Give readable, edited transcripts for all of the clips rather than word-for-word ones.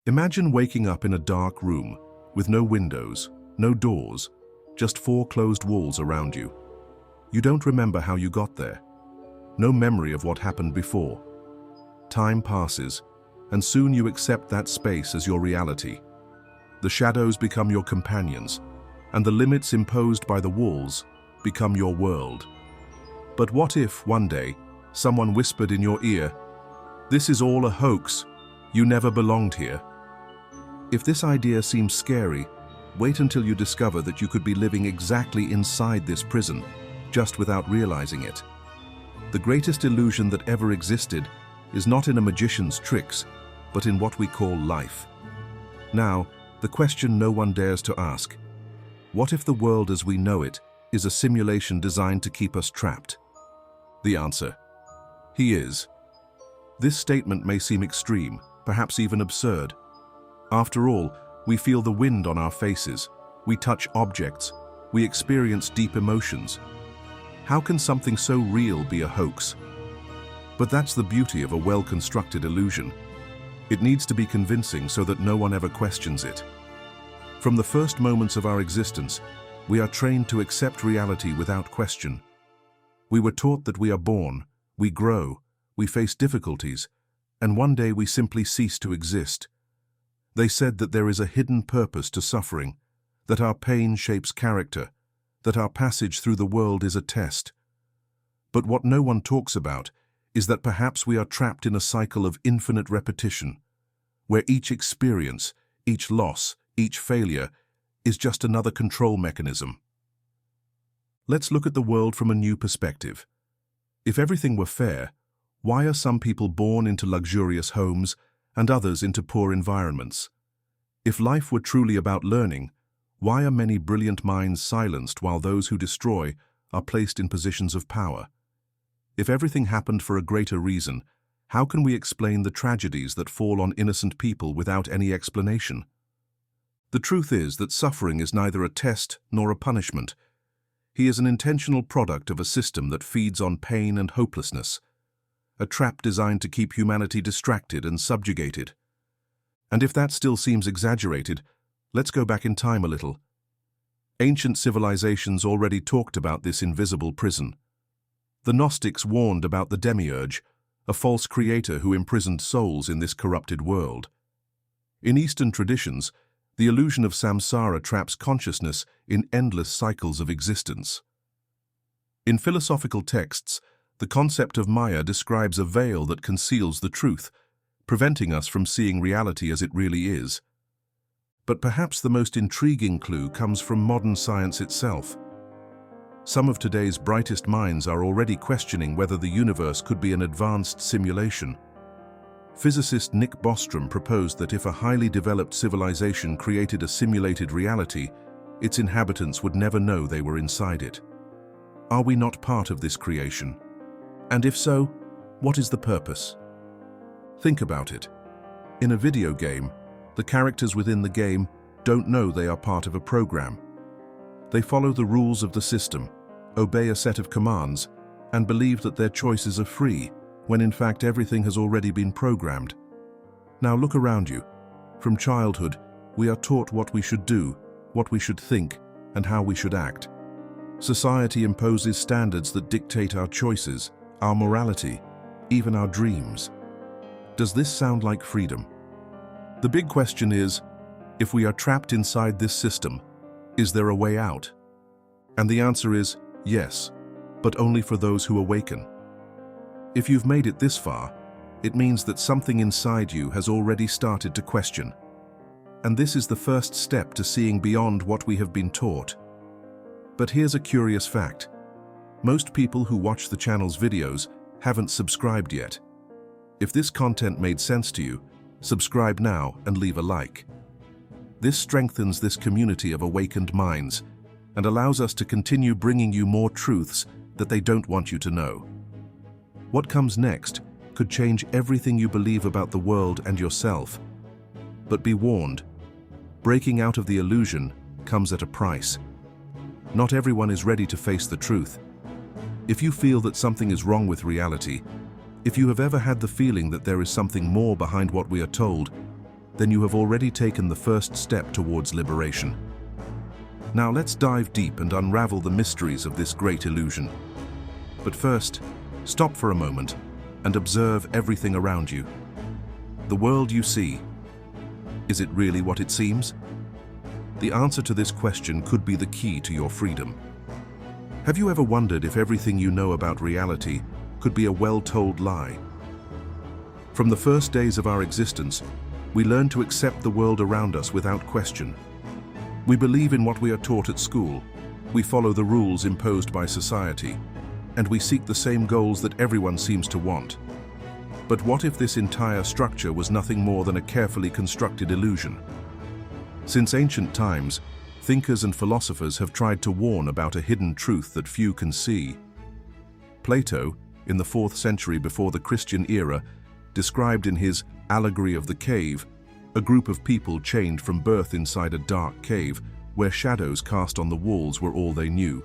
Imagine waking up in a dark room with no windows, no doors, just four closed walls around you. You don't remember how you got there. No memory of what happened before. Time passes, and soon you accept that space as your reality. The shadows become your companions, and the limits imposed by the walls become your world. But what if, one day, someone whispered in your ear, "This is all a hoax. You never belonged here." If this idea seems scary, wait until you discover that you could be living exactly inside this prison, just without realizing it. The greatest illusion that ever existed is not in a magician's tricks, but in what we call life. Now, the question no one dares to ask: what if the world as we know it is a simulation designed to keep us trapped? The answer: he is. This statement may seem extreme, perhaps even absurd. After all, we feel the wind on our faces, we touch objects, we experience deep emotions. How can something so real be a hoax? But that's the beauty of a well-constructed illusion. It needs to be convincing so that no one ever questions it. From the first moments of our existence, we are trained to accept reality without question. We were taught that we are born, we grow, we face difficulties, and one day we simply cease to exist. They said that there is a hidden purpose to suffering, that our pain shapes character, that our passage through the world is a test. But what no one talks about is that perhaps we are trapped in a cycle of infinite repetition, where each experience, each loss, each failure is just another control mechanism. Let's look at the world from a new perspective. If everything were fair, why are some people born into luxurious homes and others into poor environments? If life were truly about learning, why are many brilliant minds silenced while those who destroy are placed in positions of power? If everything happened for a greater reason, how can we explain the tragedies that fall on innocent people without any explanation? The truth is that suffering is neither a test nor a punishment. He is an intentional product of a system that feeds on pain and hopelessness, a trap designed to keep humanity distracted and subjugated. And if that still seems exaggerated, let's go back in time a little. Ancient civilizations already talked about this invisible prison. The Gnostics warned about the demiurge, a false creator who imprisoned souls in this corrupted world. In Eastern traditions, the illusion of samsara traps consciousness in endless cycles of existence. In philosophical texts, the concept of Maya describes a veil that conceals the truth, preventing us from seeing reality as it really is. But perhaps the most intriguing clue comes from modern science itself. Some of today's brightest minds are already questioning whether the universe could be an advanced simulation. Physicist Nick Bostrom proposed that if a highly developed civilization created a simulated reality, its inhabitants would never know they were inside it. Are we not part of this creation? And if so, what is the purpose? Think about it. In a video game, the characters within the game don't know they are part of a program. They follow the rules of the system, obey a set of commands, and believe that their choices are free, when in fact everything has already been programmed. Now look around you. From childhood, we are taught what we should do, what we should think, and how we should act. Society imposes standards that dictate our choices, our morality, even our dreams. Does this sound like freedom? The big question is, if we are trapped inside this system, is there a way out? And the answer is yes, but only for those who awaken. If you've made it this far, it means that something inside you has already started to question. And this is the first step to seeing beyond what we have been taught. But here's a curious fact. Most people who watch the channel's videos haven't subscribed yet. If this content made sense to you, subscribe now and leave a like. This strengthens this community of awakened minds and allows us to continue bringing you more truths that they don't want you to know. What comes next could change everything you believe about the world and yourself. But be warned, breaking out of the illusion comes at a price. Not everyone is ready to face the truth. If you feel that something is wrong with reality, if you have ever had the feeling that there is something more behind what we are told, then you have already taken the first step towards liberation. Now let's dive deep and unravel the mysteries of this great illusion. But first, stop for a moment and observe everything around you. The world you see, is it really what it seems? The answer to this question could be the key to your freedom. Have you ever wondered if everything you know about reality could be a well-told lie? From the first days of our existence, we learn to accept the world around us without question. We believe in what we are taught at school, we follow the rules imposed by society, and we seek the same goals that everyone seems to want. But what if this entire structure was nothing more than a carefully constructed illusion? Since ancient times, thinkers and philosophers have tried to warn about a hidden truth that few can see. Plato, in the 4th century before the Christian era, described in his Allegory of the Cave a group of people chained from birth inside a dark cave where shadows cast on the walls were all they knew.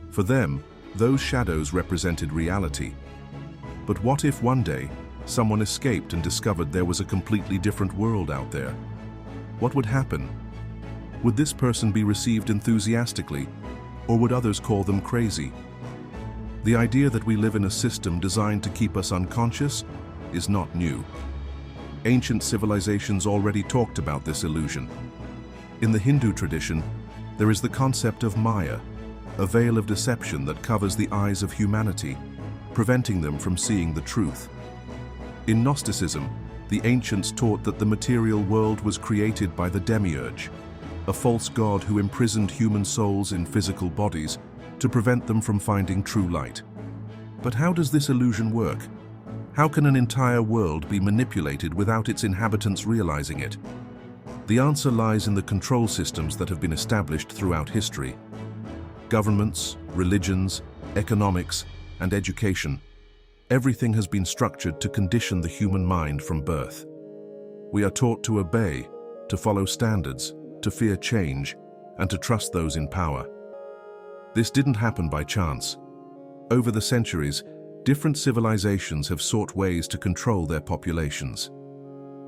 For them, those shadows represented reality. But what if one day someone escaped and discovered there was a completely different world out there? What would happen? Would this person be received enthusiastically, or would others call them crazy? The idea that we live in a system designed to keep us unconscious is not new. Ancient civilizations already talked about this illusion. In the Hindu tradition, there is the concept of Maya, a veil of deception that covers the eyes of humanity, preventing them from seeing the truth. In Gnosticism, the ancients taught that the material world was created by the demiurge, a false god who imprisoned human souls in physical bodies to prevent them from finding true light. But how does this illusion work? How can an entire world be manipulated without its inhabitants realizing it? The answer lies in the control systems that have been established throughout history. Governments, religions, economics, and education. Everything has been structured to condition the human mind from birth. We are taught to obey, to follow standards, to fear change, and to trust those in power. This didn't happen by chance. Over the centuries, different civilizations have sought ways to control their populations.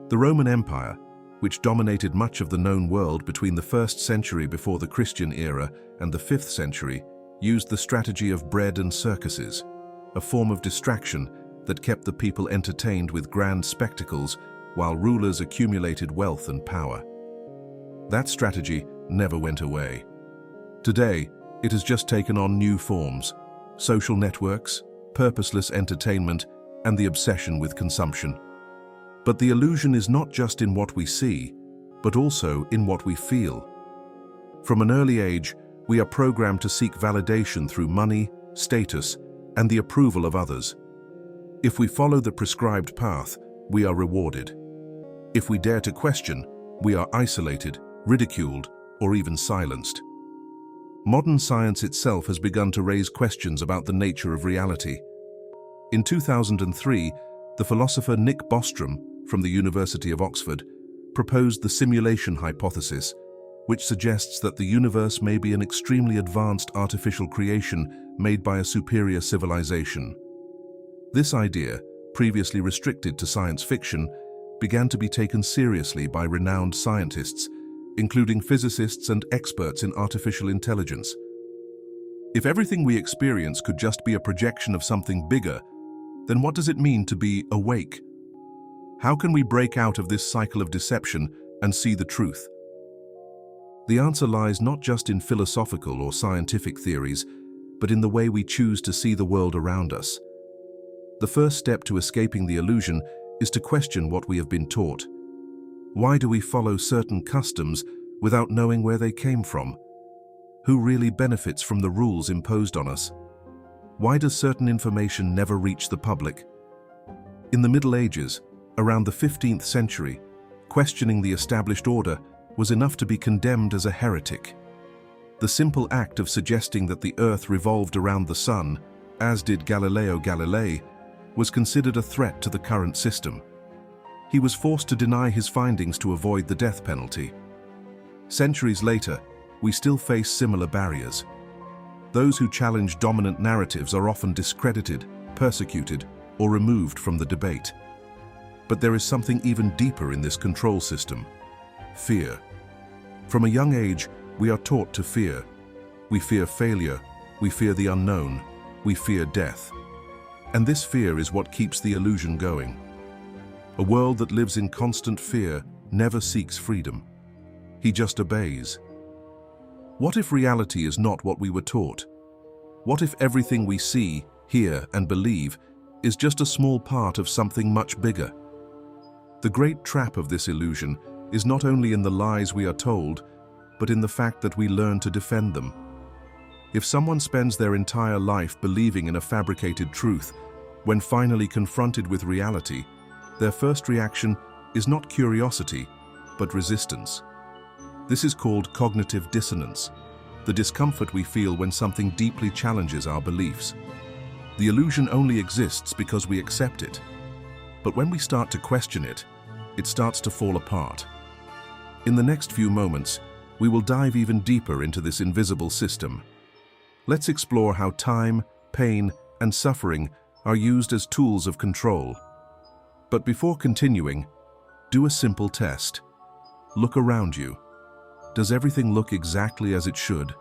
The Roman Empire, which dominated much of the known world between the 1st century before the Christian era and the 5th century, used the strategy of bread and circuses, a form of distraction that kept the people entertained with grand spectacles while rulers accumulated wealth and power. That strategy never went away. Today, it has just taken on new forms: social networks, purposeless entertainment, and the obsession with consumption. But the illusion is not just in what we see, but also in what we feel. From an early age, we are programmed to seek validation through money, status, and the approval of others. If we follow the prescribed path, we are rewarded. If we dare to question, we are isolated, ridiculed, or even silenced. Modern science itself has begun to raise questions about the nature of reality. In 2003, the philosopher Nick Bostrom from the University of Oxford proposed the simulation hypothesis, which suggests that the universe may be an extremely advanced artificial creation made by a superior civilization. This idea, previously restricted to science fiction, began to be taken seriously by renowned scientists, including physicists and experts in artificial intelligence. If everything we experience could just be a projection of something bigger, then what does it mean to be awake? How can we break out of this cycle of deception and see the truth? The answer lies not just in philosophical or scientific theories, but in the way we choose to see the world around us. The first step to escaping the illusion is to question what we have been taught. Why do we follow certain customs without knowing where they came from? Who really benefits from the rules imposed on us? Why does certain information never reach the public? In the Middle Ages, around the 15th century, questioning the established order was enough to be condemned as a heretic. The simple act of suggesting that the Earth revolved around the Sun, as did Galileo Galilei, was considered a threat to the current system. He was forced to deny his findings to avoid the death penalty. Centuries later, we still face similar barriers. Those who challenge dominant narratives are often discredited, persecuted, or removed from the debate. But there is something even deeper in this control system: fear. From a young age, we are taught to fear. We fear failure, we fear the unknown, we fear death. And this fear is what keeps the illusion going. A world that lives in constant fear never seeks freedom. He just obeys. What if reality is not what we were taught? What if everything we see, hear, and believe is just a small part of something much bigger? The great trap of this illusion is not only in the lies we are told, but in the fact that we learn to defend them. If someone spends their entire life believing in a fabricated truth, when finally confronted with reality, their first reaction is not curiosity, but resistance. This is called cognitive dissonance, the discomfort we feel when something deeply challenges our beliefs. The illusion only exists because we accept it. But when we start to question it, it starts to fall apart. In the next few moments, we will dive even deeper into this invisible system. Let's explore how time, pain, and suffering are used as tools of control. But before continuing, do a simple test. Look around you. Does everything look exactly as it should?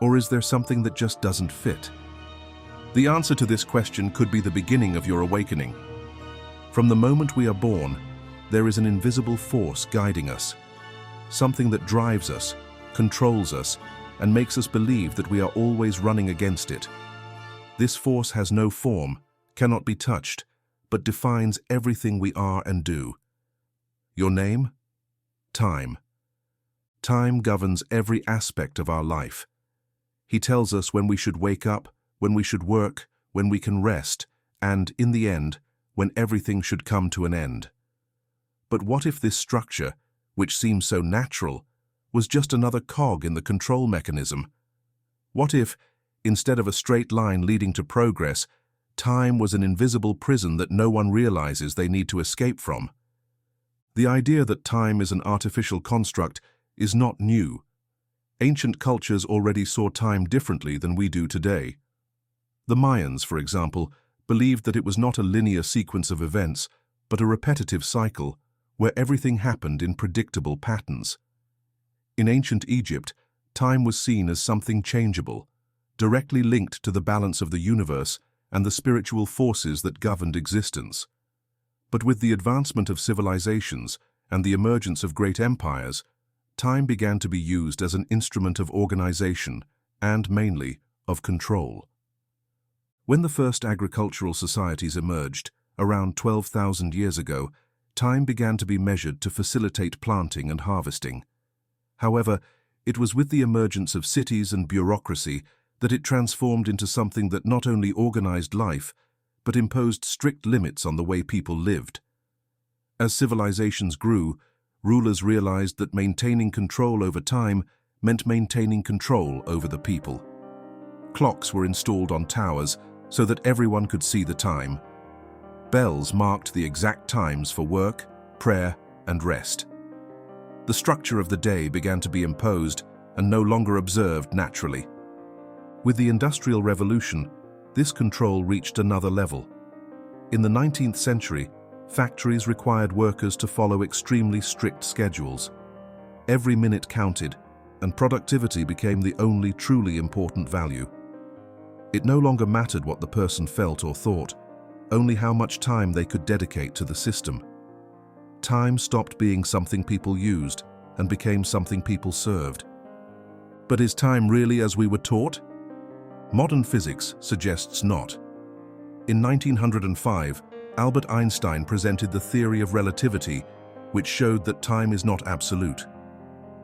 Or is there something that just doesn't fit? The answer to this question could be the beginning of your awakening. From the moment we are born, there is an invisible force guiding us. Something that drives us, controls us, and makes us believe that we are always running against it. This force has no form, cannot be touched, but defines everything we are and do. Your name? Time. Time governs every aspect of our life. He tells us when we should wake up, when we should work, when we can rest, and, in the end, when everything should come to an end. But what if this structure, which seems so natural, was just another cog in the control mechanism? What if, instead of a straight line leading to progress, time was an invisible prison that no one realizes they need to escape from? The idea that time is an artificial construct is not new. Ancient cultures already saw time differently than we do today. The Mayans, for example, believed that it was not a linear sequence of events, but a repetitive cycle, where everything happened in predictable patterns. In ancient Egypt, time was seen as something changeable, directly linked to the balance of the universe and the spiritual forces that governed existence. But with the advancement of civilizations and the emergence of great empires, time began to be used as an instrument of organization and, mainly, of control. When the first agricultural societies emerged, around 12,000 years ago, time began to be measured to facilitate planting and harvesting. However, it was with the emergence of cities and bureaucracy that it transformed into something that not only organized life, but imposed strict limits on the way people lived. As civilizations grew, rulers realized that maintaining control over time meant maintaining control over the people. Clocks were installed on towers so that everyone could see the time. Bells marked the exact times for work, prayer, and rest. The structure of the day began to be imposed and no longer observed naturally. With the Industrial Revolution, this control reached another level. In the 19th century, factories required workers to follow extremely strict schedules. Every minute counted, and productivity became the only truly important value. It no longer mattered what the person felt or thought, only how much time they could dedicate to the system. Time stopped being something people used and became something people served. But is time really as we were taught? Modern physics suggests not. In 1905, Albert Einstein presented the theory of relativity, which showed that time is not absolute.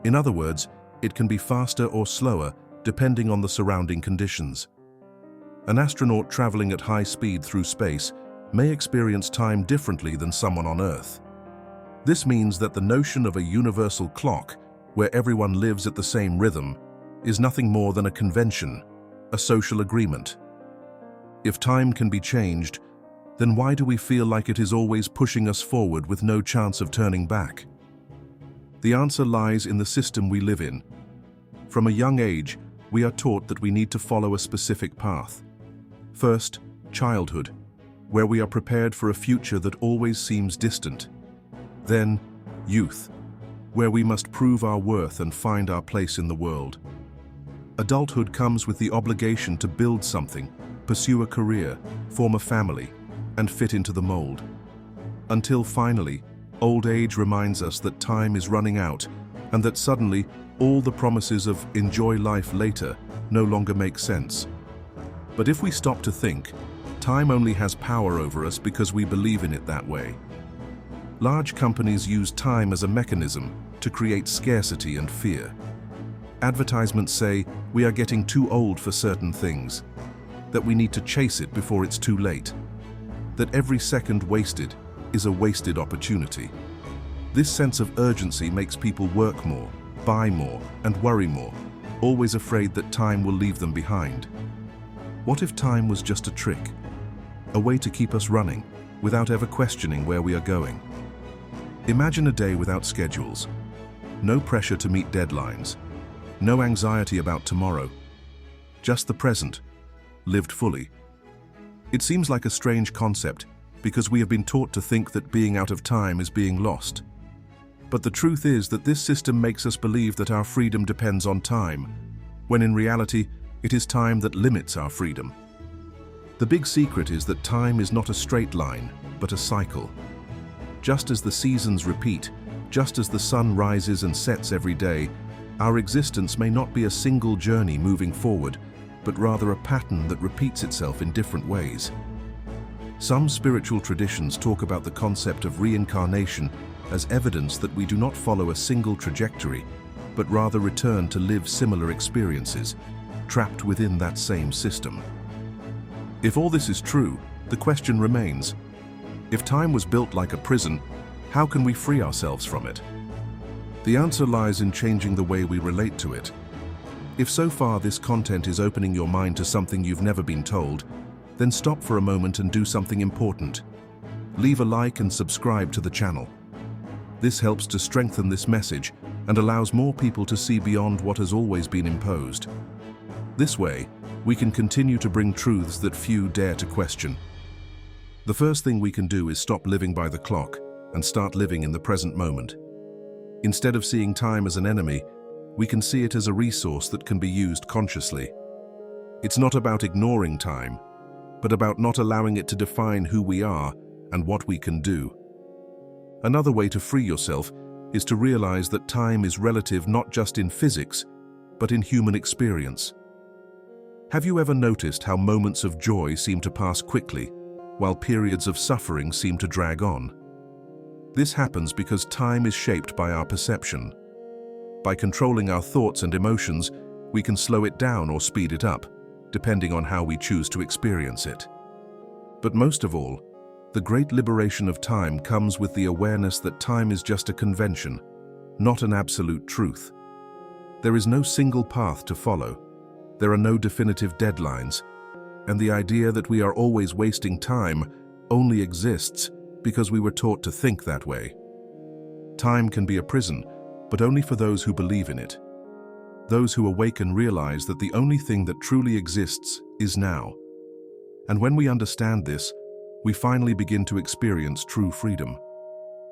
In other words, it can be faster or slower depending on the surrounding conditions. An astronaut traveling at high speed through space may experience time differently than someone on Earth. This means that the notion of a universal clock, where everyone lives at the same rhythm, is nothing more than a convention, a social agreement. If time can be changed, then why do we feel like it is always pushing us forward with no chance of turning back? The answer lies in the system we live in. From a young age, we are taught that we need to follow a specific path. First, childhood. where we are prepared for a future that always seems distant. Then, youth, where we must prove our worth and find our place in the world. Adulthood comes with the obligation to build something, pursue a career, form a family, and fit into the mold. Until finally, old age reminds us that time is running out and that suddenly all the promises of enjoy life later no longer make sense. But if we stop to think, time only has power over us because we believe in it that way. Large companies use time as a mechanism to create scarcity and fear. Advertisements say we are getting too old for certain things, that we need to chase it before it's too late, that every second wasted is a wasted opportunity. This sense of urgency makes people work more, buy more, and worry more, always afraid that time will leave them behind. What if time was just a trick? A way to keep us running, without ever questioning where we are going? Imagine a day without schedules. No pressure to meet deadlines. No anxiety about tomorrow. Just the present, lived fully. It seems like a strange concept, because we have been taught to think that being out of time is being lost. But the truth is that this system makes us believe that our freedom depends on time, when in reality, it is time that limits our freedom. The big secret is that time is not a straight line, but a cycle. Just as the seasons repeat, just as the sun rises and sets every day, our existence may not be a single journey moving forward, but rather a pattern that repeats itself in different ways. Some spiritual traditions talk about the concept of reincarnation as evidence that we do not follow a single trajectory, but rather return to live similar experiences, trapped within that same system. If all this is true, the question remains, if time was built like a prison, how can we free ourselves from it? The answer lies in changing the way we relate to it. If so far this content is opening your mind to something you've never been told, then stop for a moment and do something important. Leave a like and subscribe to the channel. This helps to strengthen this message and allows more people to see beyond what has always been imposed. This way, we can continue to bring truths that few dare to question. The first thing we can do is stop living by the clock and start living in the present moment. Instead of seeing time as an enemy, we can see it as a resource that can be used consciously. It's not about ignoring time, but about not allowing it to define who we are and what we can do. Another way to free yourself is to realize that time is relative not just in physics, but in human experience. Have you ever noticed how moments of joy seem to pass quickly, while periods of suffering seem to drag on? This happens because time is shaped by our perception. By controlling our thoughts and emotions, we can slow it down or speed it up, depending on how we choose to experience it. But most of all, the great liberation of time comes with the awareness that time is just a convention, not an absolute truth. There is no single path to follow. There are no definitive deadlines, and the idea that we are always wasting time only exists because we were taught to think that way. Time can be a prison, but only for those who believe in it. Those who awaken realize that the only thing that truly exists is now. And when we understand this, we finally begin to experience true freedom.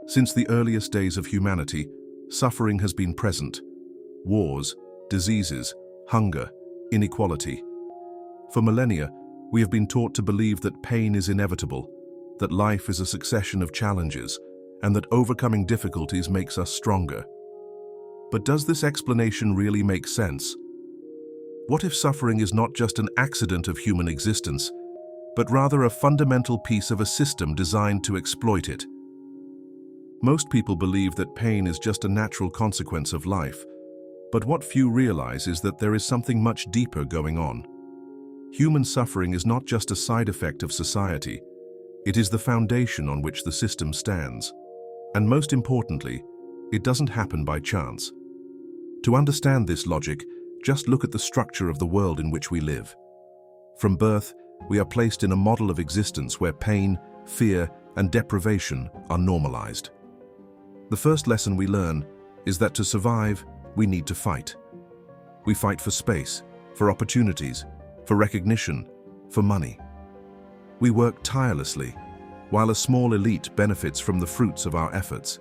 Since the earliest days of humanity, suffering has been present. Wars, diseases, hunger, inequality. For millennia, we have been taught to believe that pain is inevitable, that life is a succession of challenges, and that overcoming difficulties makes us stronger. But does this explanation really make sense? What if suffering is not just an accident of human existence, but rather a fundamental piece of a system designed to exploit it? Most people believe that pain is just a natural consequence of life, but what few realize is that there is something much deeper going on. Human suffering is not just a side effect of society, it is the foundation on which the system stands. And most importantly, it doesn't happen by chance. To understand this logic, just look at the structure of the world in which we live. From birth, we are placed in a model of existence where pain, fear, and deprivation are normalized. The first lesson we learn is that to survive, we need to fight. We fight for space, for opportunities, for recognition, for money. We work tirelessly, while a small elite benefits from the fruits of our efforts.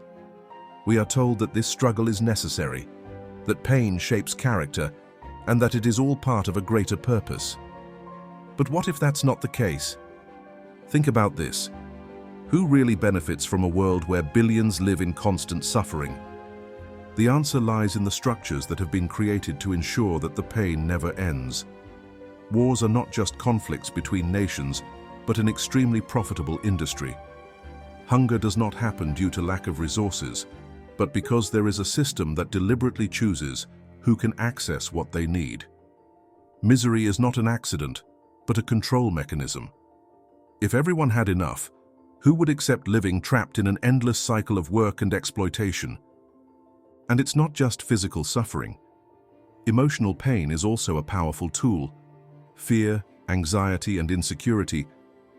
We are told that this struggle is necessary, that pain shapes character, and that it is all part of a greater purpose. But what if that's not the case? Think about this. Who really benefits from a world where billions live in constant suffering? The answer lies in the structures that have been created to ensure that the pain never ends. Wars are not just conflicts between nations, but an extremely profitable industry. Hunger does not happen due to lack of resources, but because there is a system that deliberately chooses who can access what they need. Misery is not an accident, but a control mechanism. If everyone had enough, who would accept living trapped in an endless cycle of work and exploitation? And it's not just physical suffering. Emotional pain is also a powerful tool. Fear, anxiety, and insecurity,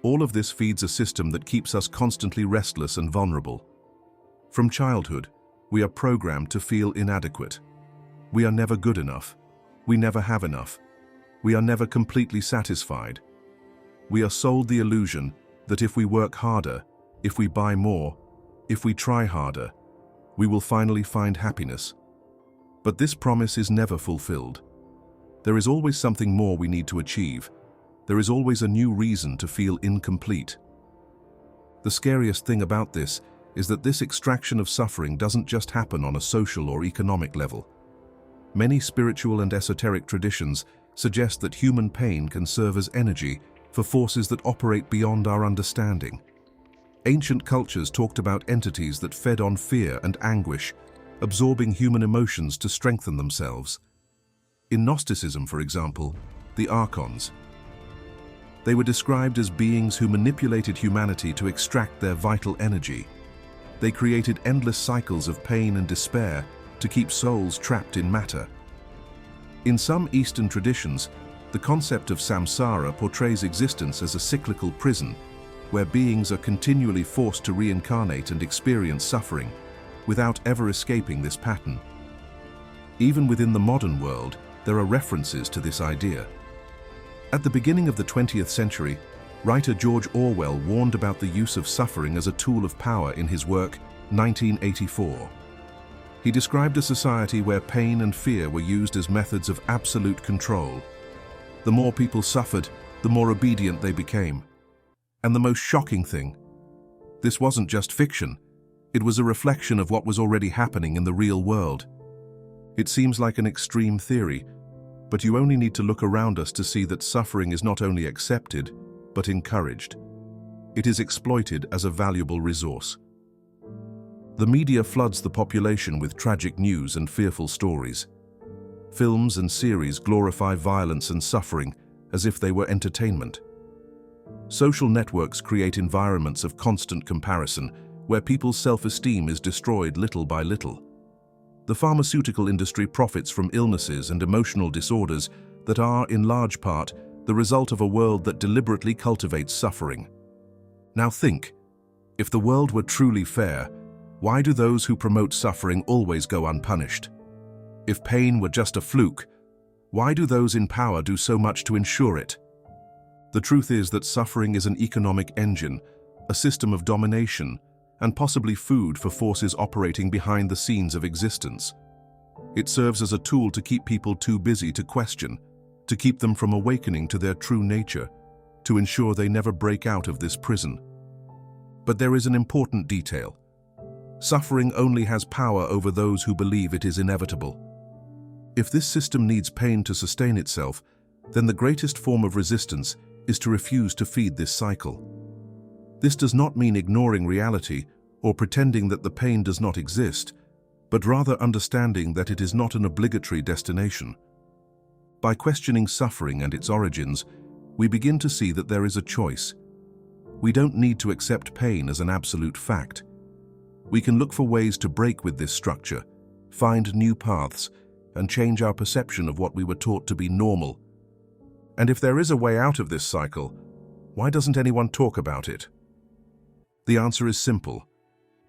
all of this feeds a system that keeps us constantly restless and vulnerable. From childhood, we are programmed to feel inadequate. We are never good enough. We never have enough. We are never completely satisfied. We are sold the illusion that if we work harder, if we buy more, if we try harder, we will finally find happiness. But this promise is never fulfilled. There is always something more we need to achieve. There is always a new reason to feel incomplete. The scariest thing about this is that this extraction of suffering doesn't just happen on a social or economic level. Many spiritual and esoteric traditions suggest that human pain can serve as energy for forces that operate beyond our understanding. Ancient cultures talked about entities that fed on fear and anguish, absorbing human emotions to strengthen themselves. In Gnosticism, for example, the Archons. They were described as beings who manipulated humanity to extract their vital energy. They created endless cycles of pain and despair to keep souls trapped in matter. In some Eastern traditions, the concept of samsara portrays existence as a cyclical prison, where beings are continually forced to reincarnate and experience suffering, without ever escaping this pattern. Even within the modern world, there are references to this idea. At the beginning of the 20th century, writer George Orwell warned about the use of suffering as a tool of power in his work, 1984. He described a society where pain and fear were used as methods of absolute control. The more people suffered, the more obedient they became. And the most shocking thing, this wasn't just fiction. It was a reflection of what was already happening in the real world. It seems like an extreme theory, but you only need to look around us to see that suffering is not only accepted, but encouraged. It is exploited as a valuable resource. The media floods the population with tragic news and fearful stories. Films and series glorify violence and suffering as if they were entertainment. Social networks create environments of constant comparison where people's self-esteem is destroyed little by little. The pharmaceutical industry profits from illnesses and emotional disorders that are, in large part, the result of a world that deliberately cultivates suffering. Now think, if the world were truly fair, why do those who promote suffering always go unpunished? If pain were just a fluke, why do those in power do so much to ensure it? The truth is that suffering is an economic engine, a system of domination, and possibly food for forces operating behind the scenes of existence. It serves as a tool to keep people too busy to question, to keep them from awakening to their true nature, to ensure they never break out of this prison. But there is an important detail. Suffering only has power over those who believe it is inevitable. If this system needs pain to sustain itself, then the greatest form of resistance is to refuse to feed this cycle. This does not mean ignoring reality or pretending that the pain does not exist, but rather understanding that it is not an obligatory destination. By questioning suffering and its origins, we begin to see that there is a choice. We don't need to accept pain as an absolute fact. We can look for ways to break with this structure, find new paths, and change our perception of what we were taught to be normal. And if there is a way out of this cycle, why doesn't anyone talk about it? The answer is simple.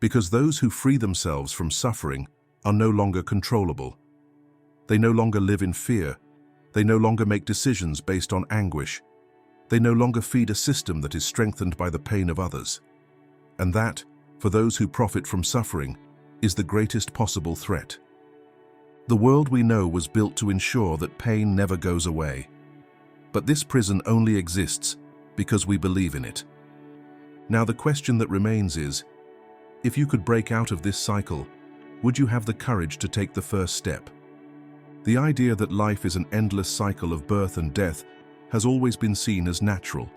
Because those who free themselves from suffering are no longer controllable. They no longer live in fear. They no longer make decisions based on anguish. They no longer feed a system that is strengthened by the pain of others. And that, for those who profit from suffering, is the greatest possible threat. The world we know was built to ensure that pain never goes away. But this prison only exists because we believe in it. Now the question that remains is, if you could break out of this cycle, would you have the courage to take the first step? The idea that life is an endless cycle of birth and death has always been seen as natural.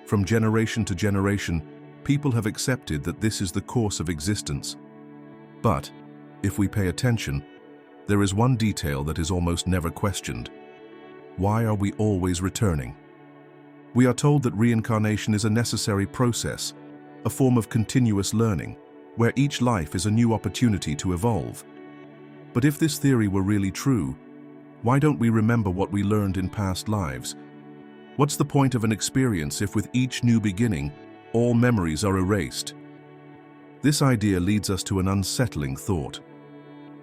From generation to generation, people have accepted that this is the course of existence. But, if we pay attention, there is one detail that is almost never questioned. Why are we always returning? We are told that reincarnation is a necessary process, a form of continuous learning, where each life is a new opportunity to evolve. But if this theory were really true, why don't we remember what we learned in past lives? What's the point of an experience if with each new beginning, all memories are erased? This idea leads us to an unsettling thought.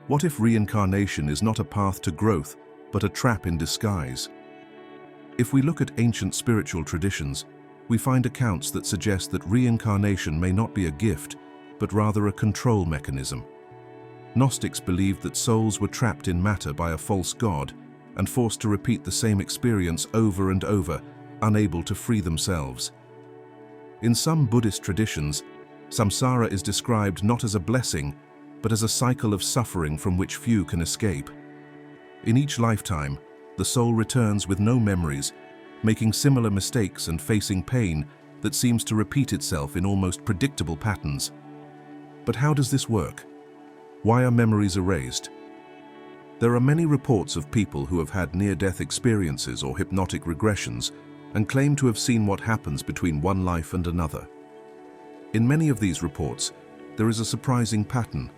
What if reincarnation is not a path to growth, but a trap in disguise? If we look at ancient spiritual traditions, we find accounts that suggest that reincarnation may not be a gift, but rather a control mechanism. Gnostics believed that souls were trapped in matter by a false god and forced to repeat the same experience over and over, unable to free themselves. In some Buddhist traditions, samsara is described not as a blessing, but as a cycle of suffering from which few can escape. In each lifetime, the soul returns with no memories, making similar mistakes and facing pain that seems to repeat itself in almost predictable patterns. But how does this work? Why are memories erased? There are many reports of people who have had near-death experiences or hypnotic regressions and claim to have seen what happens between one life and another. In many of these reports, there is a surprising pattern.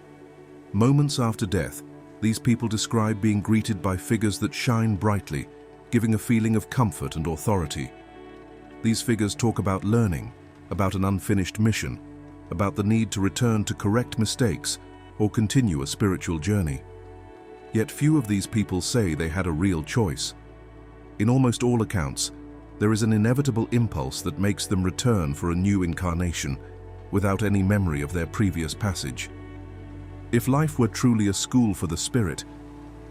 Moments after death, these people describe being greeted by figures that shine brightly, giving a feeling of comfort and authority. These figures talk about learning, about an unfinished mission, about the need to return to correct mistakes or continue a spiritual journey. Yet few of these people say they had a real choice. In almost all accounts, there is an inevitable impulse that makes them return for a new incarnation, without any memory of their previous passage. If life were truly a school for the spirit,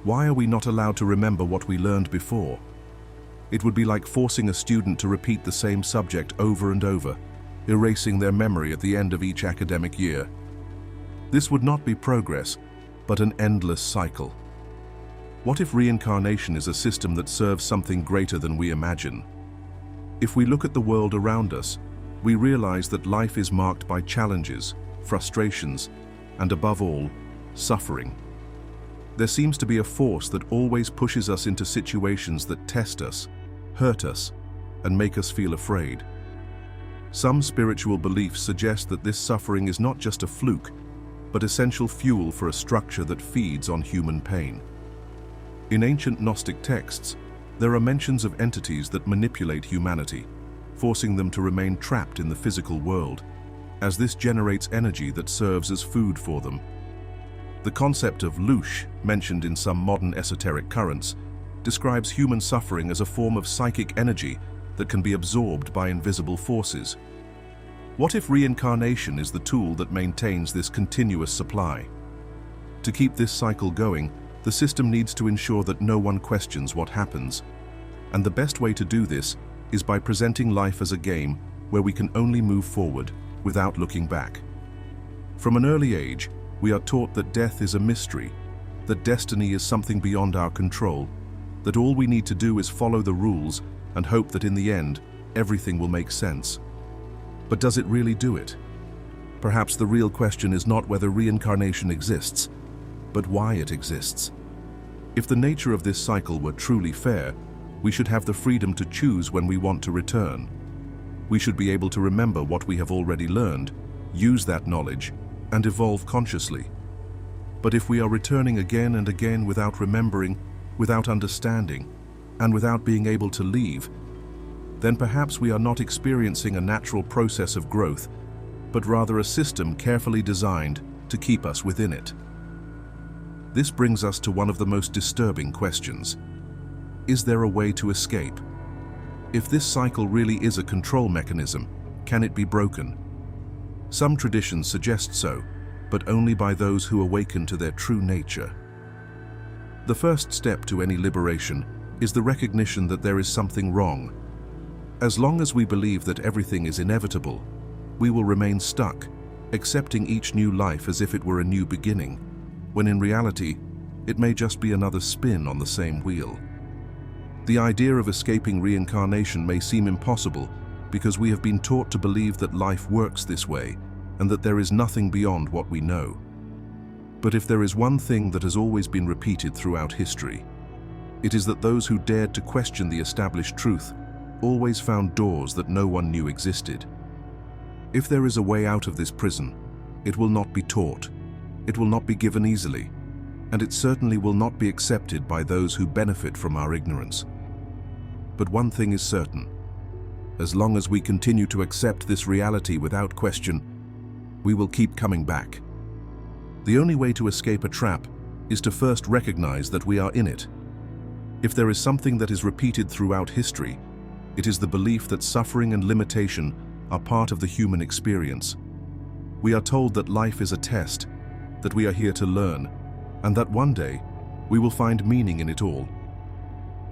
why are we not allowed to remember what we learned before? It would be like forcing a student to repeat the same subject over and over, erasing their memory at the end of each academic year. This would not be progress, but an endless cycle. What if reincarnation is a system that serves something greater than we imagine? If we look at the world around us, we realize that life is marked by challenges, frustrations, and above all, suffering. There seems to be a force that always pushes us into situations that test us, hurt us, and make us feel afraid. Some spiritual beliefs suggest that this suffering is not just a fluke, but essential fuel for a structure that feeds on human pain. In ancient Gnostic texts, there are mentions of entities that manipulate humanity, forcing them to remain trapped in the physical world, as this generates energy that serves as food for them. The concept of loosh, mentioned in some modern esoteric currents, describes human suffering as a form of psychic energy that can be absorbed by invisible forces. What if reincarnation is the tool that maintains this continuous supply? To keep this cycle going, the system needs to ensure that no one questions what happens. And the best way to do this is by presenting life as a game where we can only move forward without looking back. From an early age, we are taught that death is a mystery, that destiny is something beyond our control, that all we need to do is follow the rules and hope that in the end, everything will make sense. But does it really do it? Perhaps the real question is not whether reincarnation exists, but why it exists. If the nature of this cycle were truly fair, we should have the freedom to choose when we want to return. We should be able to remember what we have already learned, use that knowledge, and evolve consciously. But if we are returning again and again without remembering, without understanding, and without being able to leave, then perhaps we are not experiencing a natural process of growth, but rather a system carefully designed to keep us within it. This brings us to one of the most disturbing questions. Is there a way to escape? If this cycle really is a control mechanism, can it be broken? Some traditions suggest so, but only by those who awaken to their true nature. The first step to any liberation is the recognition that there is something wrong. As long as we believe that everything is inevitable, we will remain stuck, accepting each new life as if it were a new beginning, when in reality, it may just be another spin on the same wheel. The idea of escaping reincarnation may seem impossible because we have been taught to believe that life works this way and that there is nothing beyond what we know. But if there is one thing that has always been repeated throughout history, it is that those who dared to question the established truth always found doors that no one knew existed. If there is a way out of this prison, it will not be taught, it will not be given easily, and it certainly will not be accepted by those who benefit from our ignorance. But one thing is certain: as long as we continue to accept this reality without question, we will keep coming back. The only way to escape a trap is to first recognize that we are in it. If there is something that is repeated throughout history, it is the belief that suffering and limitation are part of the human experience. We are told that life is a test, that we are here to learn, and that one day we will find meaning in it all.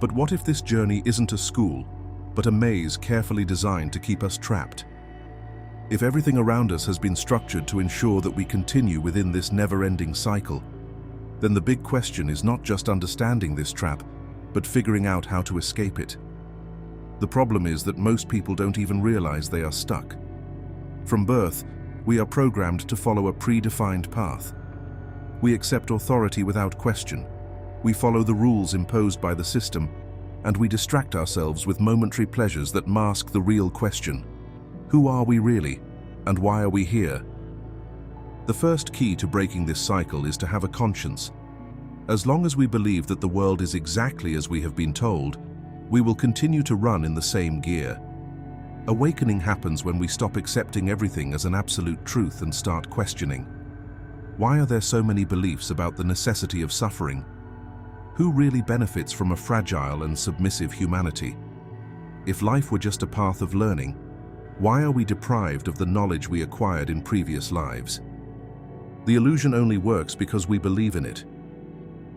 But what if this journey isn't a school, but a maze carefully designed to keep us trapped? If everything around us has been structured to ensure that we continue within this never-ending cycle, then the big question is not just understanding this trap, but figuring out how to escape it. The problem is that most people don't even realize they are stuck. From birth, we are programmed to follow a predefined path. We accept authority without question. We follow the rules imposed by the system, and we distract ourselves with momentary pleasures that mask the real question: who are we really, and why are we here? The first key to breaking this cycle is to have a conscience. As long as we believe that the world is exactly as we have been told, we will continue to run in the same gear. Awakening happens when we stop accepting everything as an absolute truth and start questioning. Why are there so many beliefs about the necessity of suffering? Who really benefits from a fragile and submissive humanity? If life were just a path of learning, why are we deprived of the knowledge we acquired in previous lives? The illusion only works because we believe in it.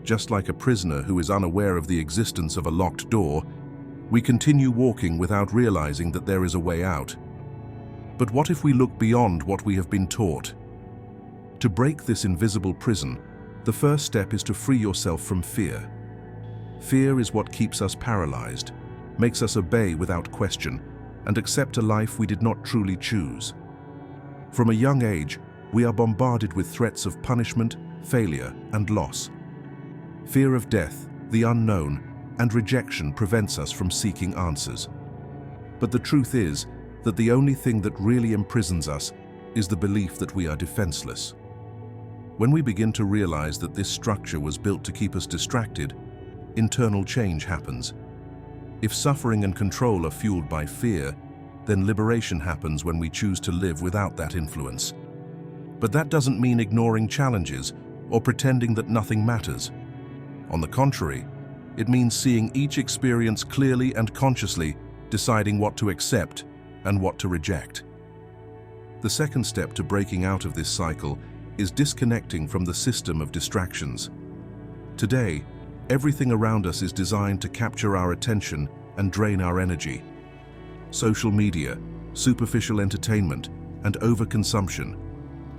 Just like a prisoner who is unaware of the existence of a locked door, we continue walking without realizing that there is a way out. But what if we look beyond what we have been taught? To break this invisible prison, the first step is to free yourself from fear. Fear is what keeps us paralyzed, makes us obey without question, and accept a life we did not truly choose. From a young age, we are bombarded with threats of punishment, failure, and loss. Fear of death, the unknown, and rejection prevents us from seeking answers. But the truth is that the only thing that really imprisons us is the belief that we are defenseless. When we begin to realize that this structure was built to keep us distracted, internal change happens. If suffering and control are fueled by fear, then liberation happens when we choose to live without that influence. But that doesn't mean ignoring challenges or pretending that nothing matters. On the contrary, it means seeing each experience clearly and consciously, deciding what to accept and what to reject. The second step to breaking out of this cycle is disconnecting from the system of distractions. Today, everything around us is designed to capture our attention and drain our energy. Social media, superficial entertainment, and overconsumption,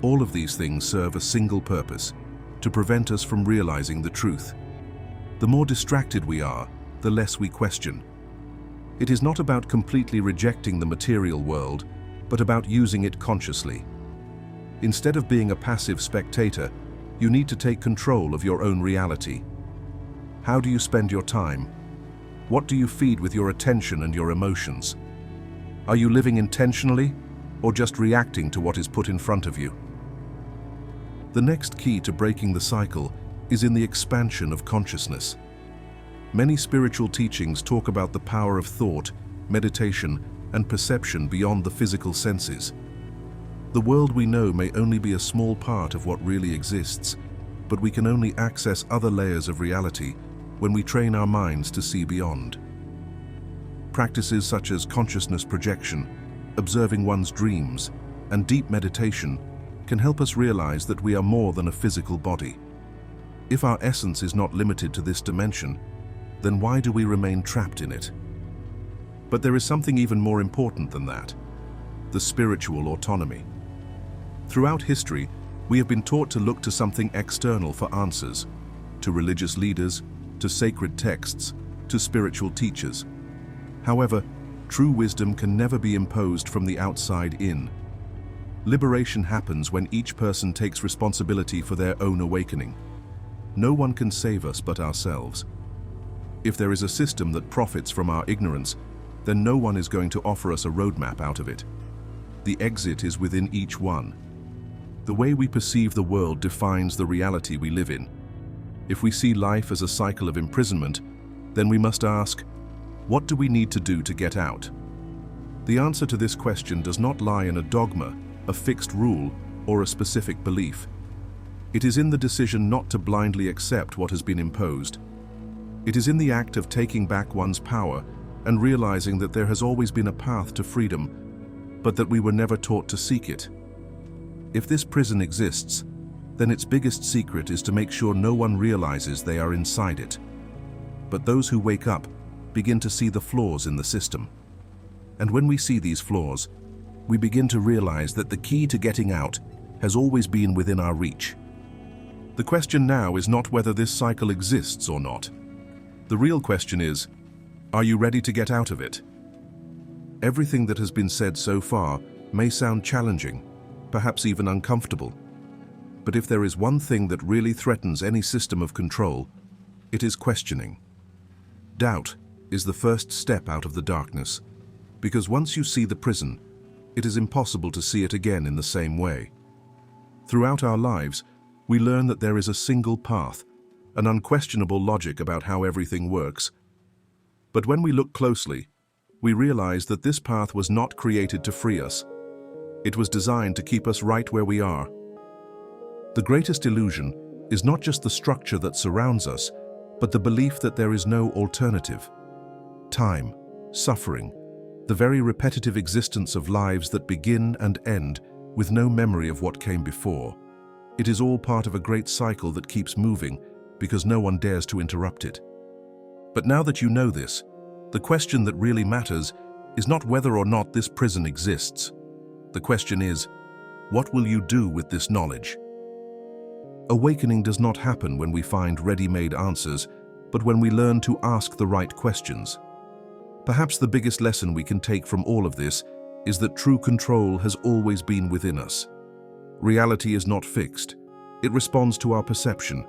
all of these things serve a single purpose: to prevent us from realizing the truth. The more distracted we are, the less we question. It is not about completely rejecting the material world, but about using it consciously. Instead of being a passive spectator, you need to take control of your own reality. How do you spend your time? What do you feed with your attention and your emotions? Are you living intentionally, or just reacting to what is put in front of you? The next key to breaking the cycle is in the expansion of consciousness. Many spiritual teachings talk about the power of thought, meditation, and perception beyond the physical senses. The world we know may only be a small part of what really exists, but we can only access other layers of reality when we train our minds to see beyond. Practices such as consciousness projection, observing one's dreams, and deep meditation can help us realize that we are more than a physical body. If our essence is not limited to this dimension, then why do we remain trapped in it? But there is something even more important than that: the spiritual autonomy. Throughout history, we have been taught to look to something external for answers, to religious leaders, to sacred texts, to spiritual teachers. However, true wisdom can never be imposed from the outside in. Liberation happens when each person takes responsibility for their own awakening. No one can save us but ourselves. If there is a system that profits from our ignorance, then no one is going to offer us a roadmap out of it. The exit is within each one. The way we perceive the world defines the reality we live in. If we see life as a cycle of imprisonment, then we must ask, what do we need to do to get out? The answer to this question does not lie in a dogma, a fixed rule, or a specific belief. It is in the decision not to blindly accept what has been imposed. It is in the act of taking back one's power and realizing that there has always been a path to freedom, but that we were never taught to seek it. If this prison exists, then its biggest secret is to make sure no one realizes they are inside it. But those who wake up begin to see the flaws in the system. And when we see these flaws, we begin to realize that the key to getting out has always been within our reach. The question now is not whether this cycle exists or not. The real question is, are you ready to get out of it? Everything that has been said so far may sound challenging, perhaps even uncomfortable. But if there is one thing that really threatens any system of control, it is questioning. Doubt is the first step out of the darkness, because once you see the prison, it is impossible to see it again in the same way. Throughout our lives, we learn that there is a single path, an unquestionable logic about how everything works. But when we look closely, we realize that this path was not created to free us. It was designed to keep us right where we are. The greatest illusion is not just the structure that surrounds us, but the belief that there is no alternative. Time, suffering, the very repetitive existence of lives that begin and end with no memory of what came before. It is all part of a great cycle that keeps moving because no one dares to interrupt it. But now that you know this, the question that really matters is not whether or not this prison exists. The question is, what will you do with this knowledge? Awakening does not happen when we find ready-made answers, but when we learn to ask the right questions. Perhaps the biggest lesson we can take from all of this is that true control has always been within us. Reality is not fixed. It responds to our perception,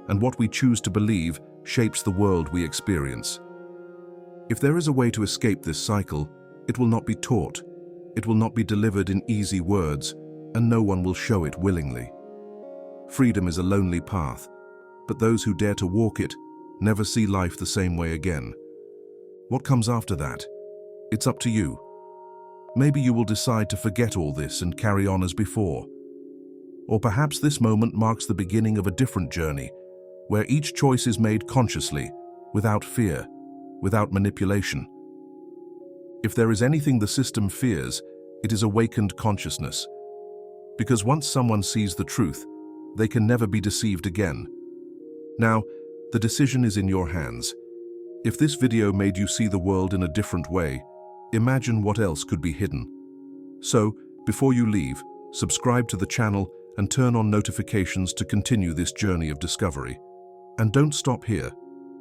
and what we choose to believe shapes the world we experience. If there is a way to escape this cycle, it will not be taught, it will not be delivered in easy words, and no one will show it willingly. Freedom is a lonely path, but those who dare to walk it never see life the same way again. What comes after that? It's up to you. Maybe you will decide to forget all this and carry on as before. Or perhaps this moment marks the beginning of a different journey, where each choice is made consciously, without fear, without manipulation. If there is anything the system fears, it is awakened consciousness. Because once someone sees the truth, they can never be deceived again. Now, the decision is in your hands. If this video made you see the world in a different way, imagine what else could be hidden. So, before you leave, subscribe to the channel and turn on notifications to continue this journey of discovery. And don't stop here.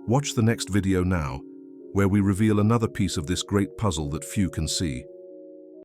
Watch the next video now, where we reveal another piece of this great puzzle that few can see.